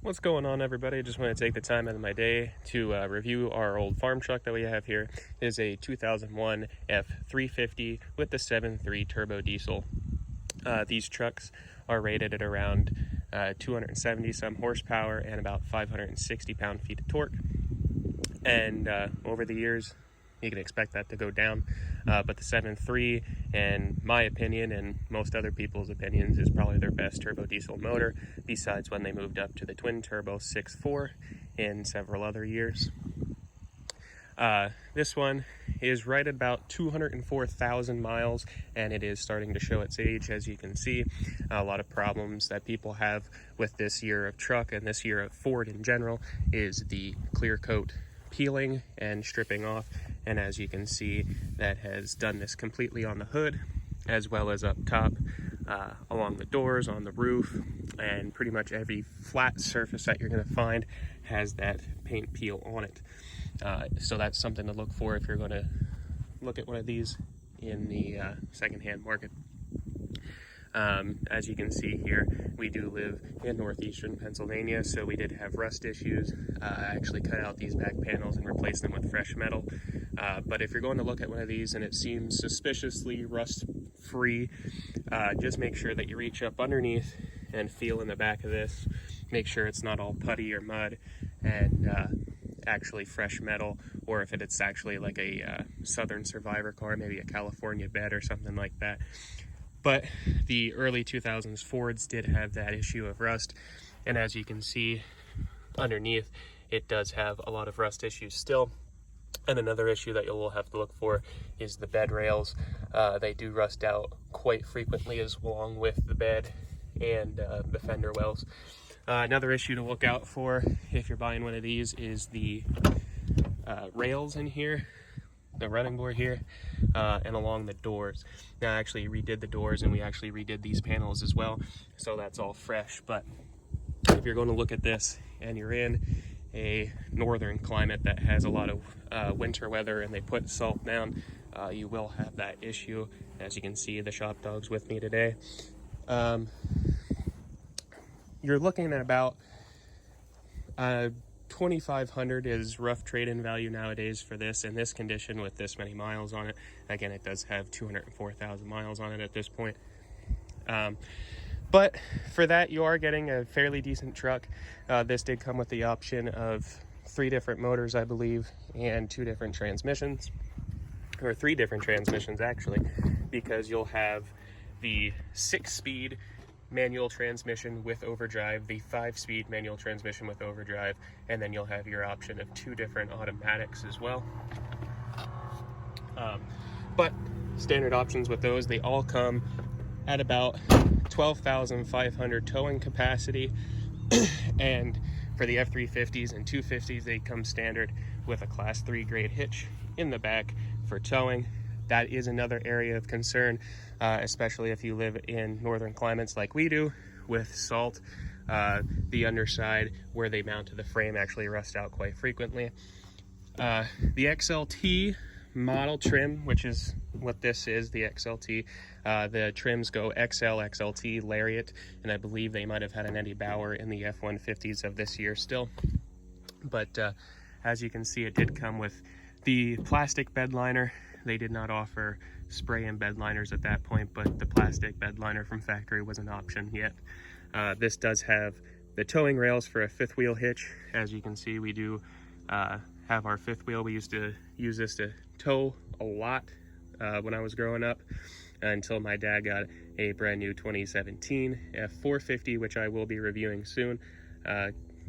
What's going on, everybody? I just want to take the time out of my day to review our old farm truck that we have here. It is a 2001 F350 with the 7.3 turbo diesel. These trucks are rated at around 270 some horsepower and about 560 pound-feet of torque. And over the years, you can expect that to go down, but the 7.3, in my opinion and most other people's opinions, is probably their best turbo diesel motor, besides when they moved up to the twin turbo 6.4 in several other years. This one is right at about 204,000 miles, and it is starting to show its age. As you can see, a lot of problems that people have with this year of truck and this year of Ford in general is the clear coat peeling and stripping off, and as you can see, that has done this completely on the hood as well as up top, along the doors, on the roof, and pretty much every flat surface that you're going to find has that paint peel on it. So that's something to look for if you're going to look at one of these in the secondhand market. As you can see here, we do live in northeastern Pennsylvania, so we did have rust issues. I actually cut out these back panels and replaced them with fresh metal. But if you're going to look at one of these and it seems suspiciously rust-free, just make sure that you reach up underneath and feel in the back of this. Make sure it's not all putty or mud, and actually fresh metal, or if it's actually like a Southern Survivor car, maybe a California bed or something like that. But the early 2000s Fords did have that issue of rust, and as you can see underneath, it does have a lot of rust issues still. And another issue that you'll have to look for is the bed rails. They do rust out quite frequently, as along with the bed and the fender wells. Another issue to look out for if you're buying one of these is the rails in here, the running board here, and along the doors. Now, I actually redid the doors, and we actually redid these panels as well, so that's all fresh. But if you're going to look at this and you're in a northern climate that has a lot of winter weather and they put salt down, you will have that issue. As you can see, the shop dog's with me today. You're looking at about $2,500 is rough trade-in value nowadays for this in this condition with this many miles on it. Again, it does have 204,000 miles on it at this point. But for that, you are getting a fairly decent truck. This did come with the option of 3 different motors, I believe, and 2 different transmissions, or 3 different transmissions actually, because you'll have the 6-speed manual transmission with overdrive, the 5-speed manual transmission with overdrive, and then you'll have your option of 2 different automatics as well. But standard options with those, they all come at about 12,500 towing capacity, and for the F350s and 250s, they come standard with a class 3 grade hitch in the back for towing. That is another area of concern, especially if you live in northern climates like we do with salt. The underside where they mount to the frame actually rusts out quite frequently. The XLT model trim, which is what this is, the XLT, the trims go XL, XLT, Lariat, and I believe they might have had an Eddie Bauer in the F150s of this year still. But as you can see, it did come with the plastic bed liner. They did not offer spray and bed liners at that point, but the plastic bed liner from factory was an option yet. This does have the towing rails for a 5th wheel hitch. As you can see, we do have our 5th wheel. We used to use this to tow a lot when I was growing up, until my dad got a brand new 2017 F450, which I will be reviewing soon.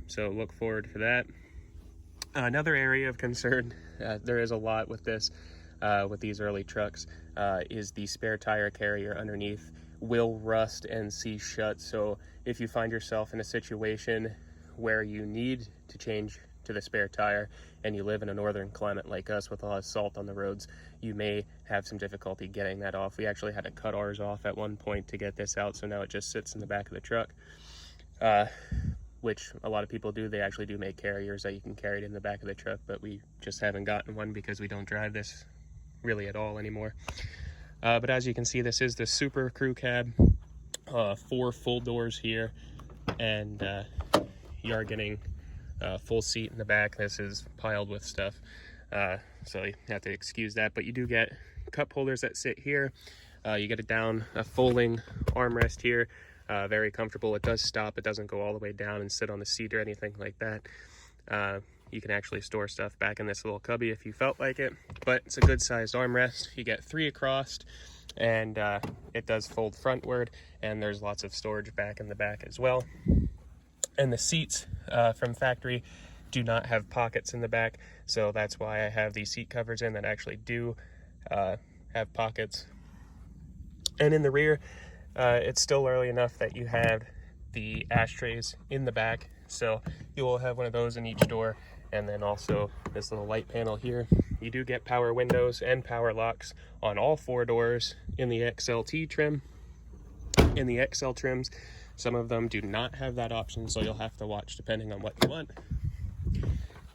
So look forward to that. Another area of concern, there is a lot with this, with these early trucks, is the spare tire carrier underneath will rust and seize shut. So if you find yourself in a situation where you need to change to the spare tire and you live in a northern climate like us with a lot of salt on the roads, you may have some difficulty getting that off. We actually had to cut ours off at one point to get this out, so now it just sits in the back of the truck, which a lot of people do. They actually do make carriers that you can carry it in the back of the truck, but we just haven't gotten one because we don't drive this really at all anymore. But as you can see, this is the Super Crew Cab, 4 full doors here, and you are getting a full seat in the back. This is piled with stuff, so you have to excuse that, but you do get cup holders that sit here. You get a folding armrest here, very comfortable. It does stop, it doesn't go all the way down and sit on the seat or anything like that. You can actually store stuff back in this little cubby if you felt like it, but it's a good sized armrest. You get 3 across, and it does fold frontward, and there's lots of storage back in the back as well. And the seats from factory do not have pockets in the back, so that's why I have these seat covers in that actually do have pockets. And in the rear, it's still early enough that you have the ashtrays in the back, so you will have one of those in each door. And then also this little light panel here. You do get power windows and power locks on all 4 doors in the XLT trim. In the XL trims, some of them do not have that option, so you'll have to watch depending on what you want.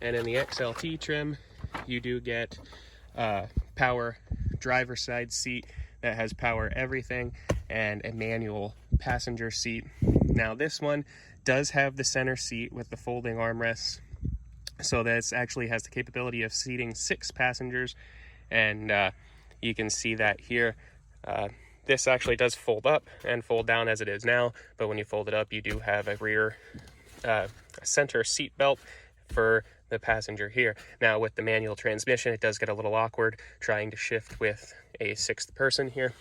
And in the XLT trim, you do get power driver's side seat that has power everything, and a manual passenger seat. Now this one does have the center seat with the folding armrests, so this actually has the capability of seating 6 passengers, and you can see that here. This actually does fold up and fold down as it is now, but when you fold it up, you do have a rear center seat belt for the passenger here. Now with the manual transmission, it does get a little awkward trying to shift with a 6th person here.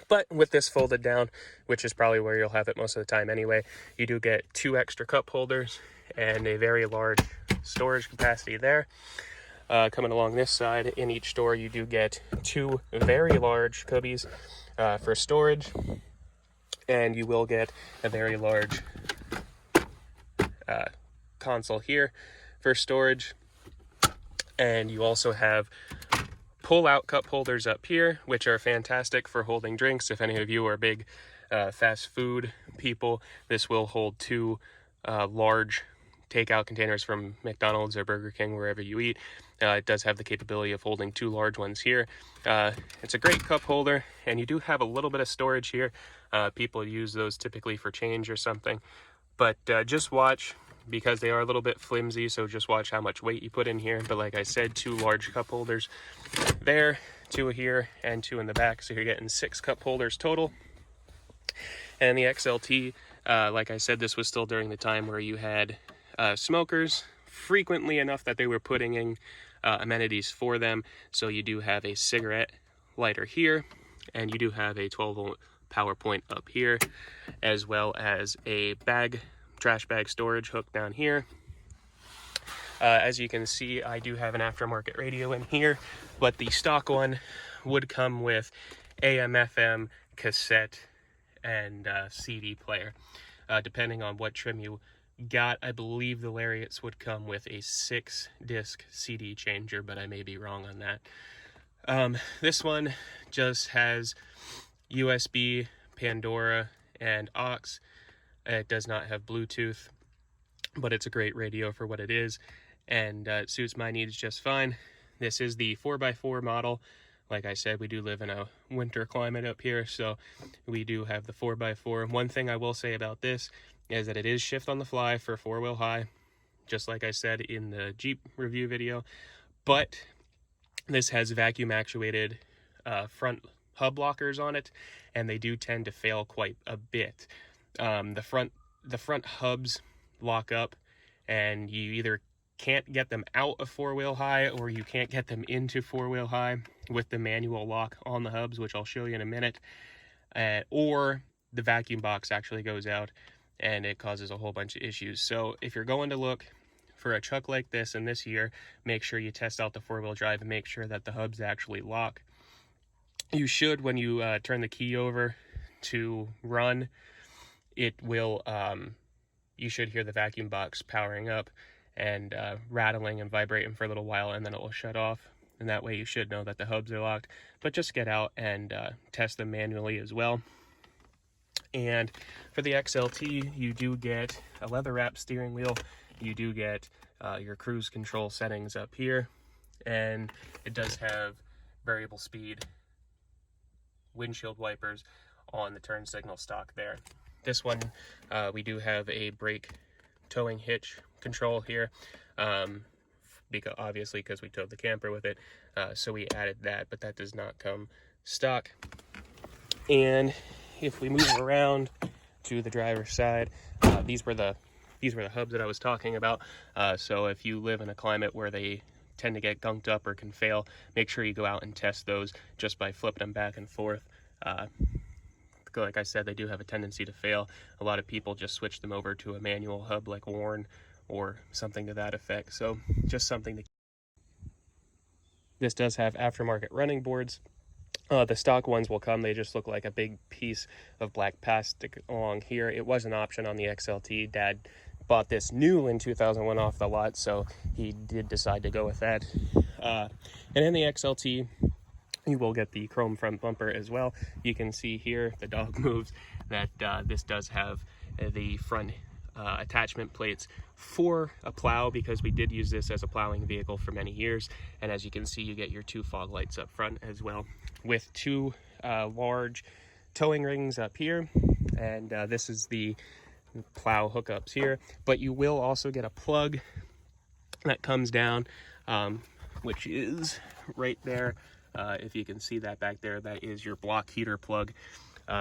But with this folded down, which is probably where you'll have it most of the time anyway, you do get 2 extra cup holders and a very large storage capacity there. Coming along this side, in each door you do get 2 very large cubbies for storage, and you will get a very large console here for storage. And you also have pull-out cup holders up here, which are fantastic for holding drinks. If any of you are big fast food people, this will hold 2 large takeout containers from McDonald's or Burger King, wherever you eat. It does have the capability of holding 2 large ones here. It's a great cup holder, and you do have a little bit of storage here. People use those typically for change or something, but just watch, because they are a little bit flimsy, so just watch how much weight you put in here. But like I said, 2 large cup holders there, 2 here, and 2 in the back, so you're getting 6 cup holders total. And the XLT, like I said, this was still during the time where you had smokers frequently enough that they were putting in amenities for them. So you do have a cigarette lighter here, and you do have a 12-volt power point up here, as well as a trash bag storage hook down here. As you can see, I do have an aftermarket radio in here, but the stock one would come with AM, FM, cassette, and CD player. Depending on what trim you got, I believe the Lariats would come with a 6-disc CD changer, but I may be wrong on that. This one just has USB, Pandora, and aux. It does not have Bluetooth, but it's a great radio for what it is, and it suits my needs just fine. This is the 4x4 model. Like I said, we do live in a winter climate up here, so we do have the 4x4. One thing I will say about this is that it is shift on the fly for 4-wheel high, just like I said in the Jeep review video, but this has vacuum actuated front hub lockers on it, and they do tend to fail quite a bit. The front hubs lock up, and you either can't get them out of 4-wheel high, or you can't get them into 4-wheel high with the manual lock on the hubs, which I'll show you in a minute, or the vacuum box actually goes out and it causes a whole bunch of issues. So if you're going to look for a truck like this in this year, make sure you test out the 4-wheel drive and make sure that the hubs actually lock. You should, when you turn the key over to run, it will, you should hear the vacuum box powering up and rattling and vibrating for a little while, and then it will shut off. And that way you should know that the hubs are locked. But just get out and test them manually as well. And for the XLT, you do get a leather wrap steering wheel. You do get your cruise control settings up here, and it does have variable speed windshield wipers on the turn signal stock there. This one, we do have a brake towing hitch control here, because we towed the camper with it, so we added that, but that does not come stock. And if we move around to the driver's side, these were the hubs that I was talking about. So if you live in a climate where they tend to get gunked up or can fail, make sure you go out and test those just by flipping them back and forth. Like I said, they do have a tendency to fail. A lot of people just switch them over to a manual hub like Warn or something to that effect. So just something to. This does have aftermarket running boards. The stock ones will come. They just look like a big piece of black plastic along here. It was an option on the XLT. Dad bought this new in 2001 off the lot, so he did decide to go with that. And in the XLT, you will get the chrome front bumper as well. You can see here, the dog moves, that this does have the front attachment plates for a plow, because we did use this as a plowing vehicle for many years. And as you can see, you get your 2 fog lights up front as well, with 2 large towing rings up here. And this is the plow hookups here. But you will also get a plug that comes down, which is right there. If you can see that back there, that is your block heater plug,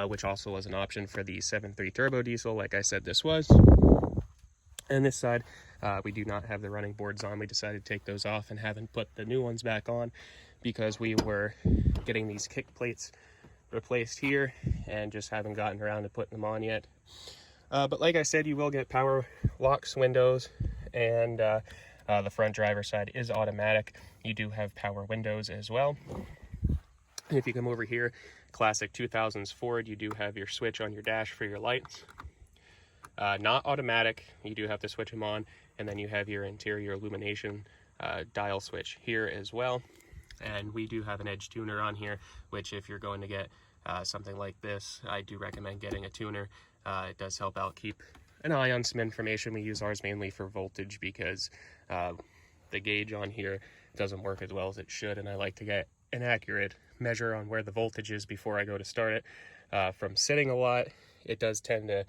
which also was an option for the 7.3 turbo diesel, like I said this was. And this side, we do not have the running boards on. We decided to take those off and haven't put the new ones back on, because we were getting these kick plates replaced here and just haven't gotten around to putting them on yet. But like I said, you will get power locks, windows, and the front driver's side is automatic. You do have power windows as well. And if you come over here, classic 2000s Ford, you do have your switch on your dash for your lights. Not automatic, you do have to switch them on, and then you have your interior illumination dial switch here as well. And we do have an edge tuner on here, which if you're going to get something like this, I do recommend getting a tuner. It does help out keep an eye on some information. We use ours mainly for voltage, because the gauge on here doesn't work as well as it should, and I like to get an accurate measure on where the voltage is before I go to start it. From sitting a lot, it does tend to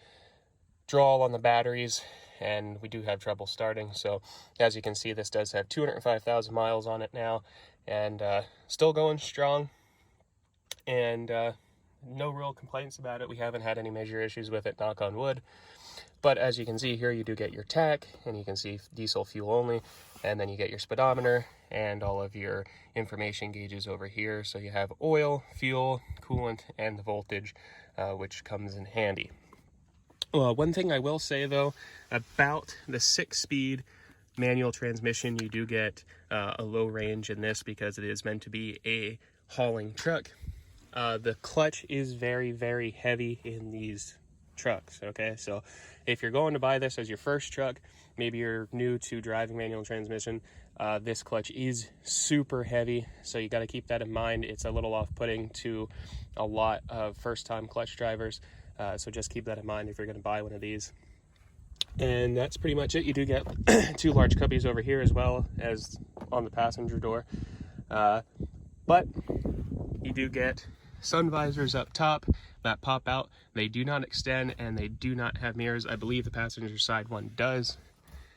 draw on the batteries, and we do have trouble starting. So as you can see, this does have 205,000 miles on it now, and still going strong, and no real complaints about it. We haven't had any major issues with it, knock on wood. But as you can see here, you do get your tach, and you can see diesel fuel only, and then you get your speedometer and all of your information gauges over here. So you have oil, fuel, coolant, and the voltage, which comes in handy. One thing I will say though about the 6-speed manual transmission, you do get a low range in this, because it is meant to be a hauling truck. The clutch is very, very heavy in these trucks. Okay, so if you're going to buy this as your first truck, maybe you're new to driving manual transmission, this clutch is super heavy, so you got to keep that in mind. It's a little off-putting to a lot of first-time clutch drivers, so just keep that in mind if you're going to buy one of these. And that's pretty much it. You do get 2 large cubbies over here as well as on the passenger door, but you do get sun visors up top that pop out. They do not extend, and they do not have mirrors. I believe the passenger side one does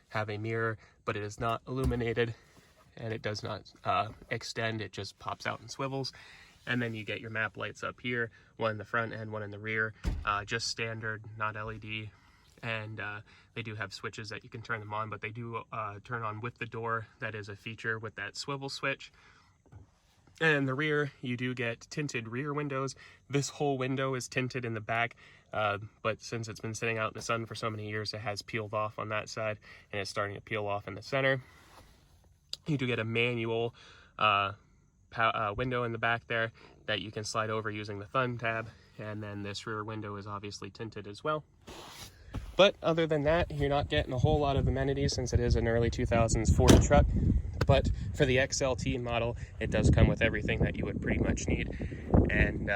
have a mirror, but it is not illuminated, and it does not extend. It just pops out and swivels. And then you get your map lights up here, one in the front and one in the rear, just standard, not LED. And they do have switches that you can turn them on, but they do turn on with the door. That is a feature with that swivel switch. And the rear, you do get tinted rear windows. This whole window is tinted in the back, but since it's been sitting out in the sun for so many years, it has peeled off on that side, and it's starting to peel off in the center. You do get a manual window in the back there that you can slide over using the thumb tab, and then this rear window is obviously tinted as well. But other than that, you're not getting a whole lot of amenities, since it is an early 2000s Ford truck. But for the XLT model, it does come with everything that you would pretty much need. And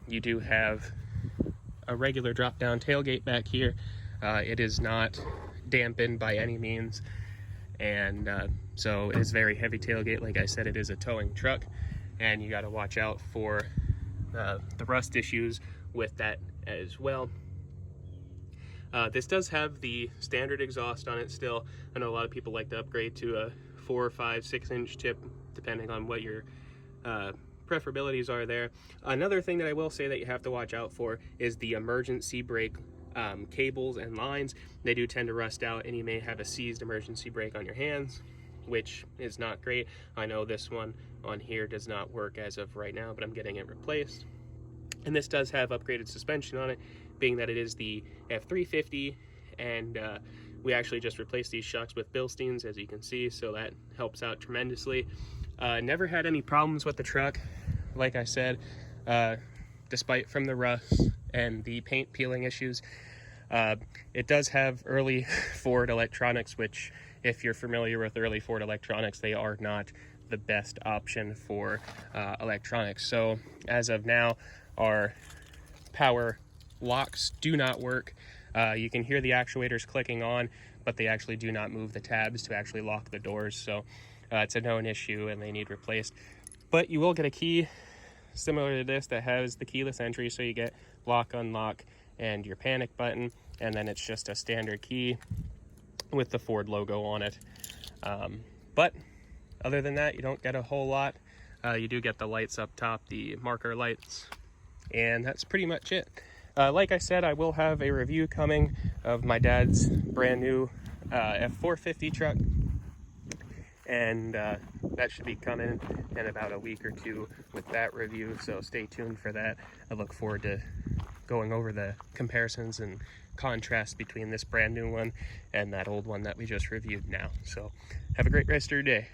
you do have a regular drop-down tailgate back here. It is not dampened by any means, and so it is very heavy tailgate. Like I said, it is a towing truck, and you got to watch out for the rust issues with that as well. This does have the standard exhaust on it still. I know a lot of people like to upgrade to a 4, 5, 6-inch tip, depending on what your preferabilities are there. Another thing that I will say that you have to watch out for is the emergency brake cables and lines. They do tend to rust out, and you may have a seized emergency brake on your hands, which is not great. I know this one on here does not work as of right now, but I'm getting it replaced. And this does have upgraded suspension on it, being that it is the F350, and we actually just replaced these shocks with Bilsteins, as you can see, so that helps out tremendously. Never had any problems with the truck, like I said, despite from the rust and the paint peeling issues. It does have early Ford electronics, which, if you're familiar with early Ford electronics, they are not the best option for electronics. So as of now, our power locks do not work. You can hear the actuators clicking on, but they actually do not move the tabs to actually lock the doors. So it's a known issue and they need replaced. But you will get a key similar to this that has the keyless entry, so you get lock, unlock, and your panic button, and then it's just a standard key with the Ford logo on it. But other than that, you don't get a whole lot. You do get the lights up top, the marker lights, and that's pretty much it. Like I said, I will have a review coming of my dad's brand new F450 truck, and that should be coming in about a week or two with that review, so stay tuned for that. I look forward to going over the comparisons and contrast between this brand new one and that old one that we just reviewed now. So have a great rest of your day.